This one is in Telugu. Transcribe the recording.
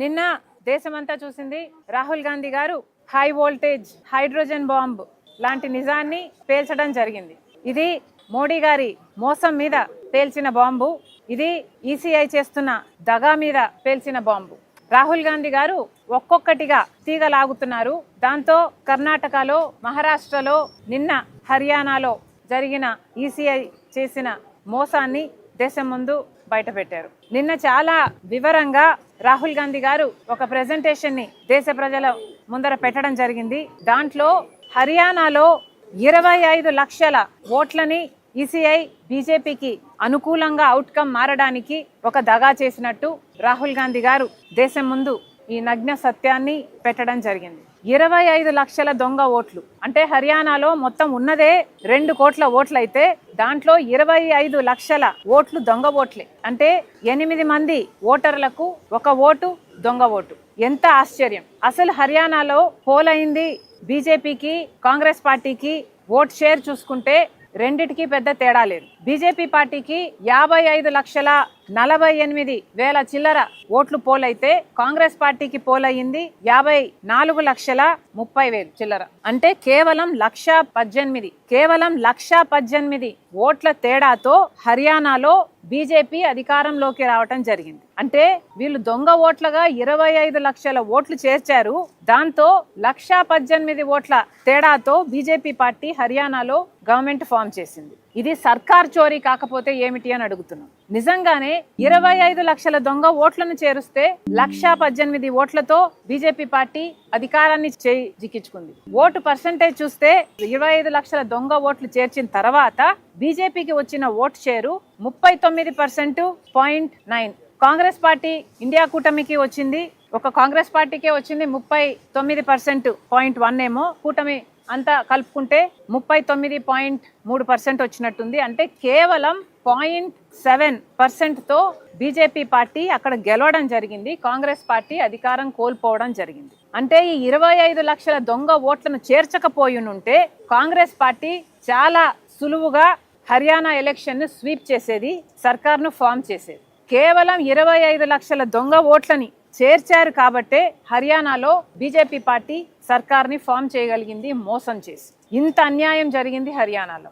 నిన్న దేశమంతా చూసింది రాహుల్ గాంధీ గారు హై వోల్టేజ్ హైడ్రోజన్ బాంబ్ లాంటి నిజాన్ని పేల్చడం జరిగింది. ఇది మోడీ గారి మోసం మీద పేల్చిన బాంబు. ఇది ఈసీఐ చేస్తున్న దగా మీద పేల్చిన బాంబు. రాహుల్ గాంధీ గారు ఒక్కొక్కటిగా తీగలాగుతున్నారు. దాంతో కర్ణాటకలో, మహారాష్ట్రలో, నిన్న హర్యానాలో జరిగిన ఈసీఐ చేసిన మోసాన్ని దేశం ముందు బయటపెట్టారు. నిన్న చాలా వివరంగా రాహుల్ గాంధీ గారు ఒక ప్రెజెంటేషన్ ని దేశ ప్రజల ముందర పెట్టడం జరిగింది. దాంట్లో హర్యానాలో 25 లక్షల ఓట్లని ఈసీఐ బీజేపీకి అనుకూలంగా అవుట్కమ్ మారడానికి ఒక దగా చేసినట్టు రాహుల్ గాంధీ గారు దేశం ముందు ఈ నగ్న సత్యాన్ని పెట్టడం జరిగింది. 25 లక్షల దొంగ ఓట్లు అంటే హర్యానాలో మొత్తం ఉన్నదే 2 కోట్ల ఓట్లయితే దాంట్లో 25 లక్షల ఓట్లు దొంగ ఓట్లే. అంటే 8 మంది ఓటర్లకు ఒక ఓటు దొంగ ఓటు. ఎంత ఆశ్చర్యం! అసలు హర్యానాలో పోల్ అయింది బీజేపీకి, కాంగ్రెస్ పార్టీకి ఓట్ షేర్ చూసుకుంటే రెండిటికి పెద్ద తేడా లేదు. బీజేపీ పార్టీకి 55,48,000 చిల్లర ఓట్లు పోలైతే కాంగ్రెస్ పార్టీకి పోలయ్యింది 54,30,000 చిల్లర. అంటే కేవలం 1,18,000 ఓట్ల తేడాతో హర్యానాలో బీజేపీ అధికారంలోకి రావటం జరిగింది. అంటే వీళ్ళు దొంగ ఓట్లుగా 25 లక్షల ఓట్లు చేర్చారు. దాంతో 1,18,000 ఓట్ల తేడాతో బీజేపీ పార్టీ హర్యానాలో గవర్నమెంట్ ఫామ్ చేసింది. ఇది సర్కార్ చోరీ కాకపోతే ఏమిటి అని అడుగుతున్నాం. నిజంగానే 25 లక్షల దొంగ ఓట్లను చేరుస్తే 1,18,000 ఓట్లతో బీజేపీ పార్టీ అధికారాన్ని జిక్కించుకుంది. ఓటు పర్సెంటేజ్ చూస్తే 25 లక్షల దొంగ ఓట్లు చేర్చిన తర్వాత బీజేపీకి వచ్చిన vote share 39.9. Congress party India కూటమికి వచ్చింది, ఒక కాంగ్రెస్ పార్టీకే వచ్చింది 39.1 ఏమో. కూటమి అంతా కలుపుకుంటే 39.3% వచ్చినట్టుంది. అంటే కేవలం 0.7%తో బీజేపీ పార్టీ అక్కడ గెలవడం జరిగింది. కాంగ్రెస్ పార్టీ అధికారం కోల్పోవడం జరిగింది. అంటే ఈ 25 లక్షల దొంగ ఓట్లను చేర్చకపోయినుంటే కాంగ్రెస్ పార్టీ చాలా సులువుగా హర్యానా ఎలక్షన్ ను స్వీప్ చేసేది, సర్కార్ను ఫామ్ చేసేది. కేవలం 25 లక్షల దొంగ ఓట్లని చేర్చారు కాబట్టే హర్యానాలో బీజేపీ పార్టీ సర్కార్ని ఫామ్ చేయగలిగింది మోసం చేసి. ఇంత అన్యాయం జరిగింది హర్యానాలో.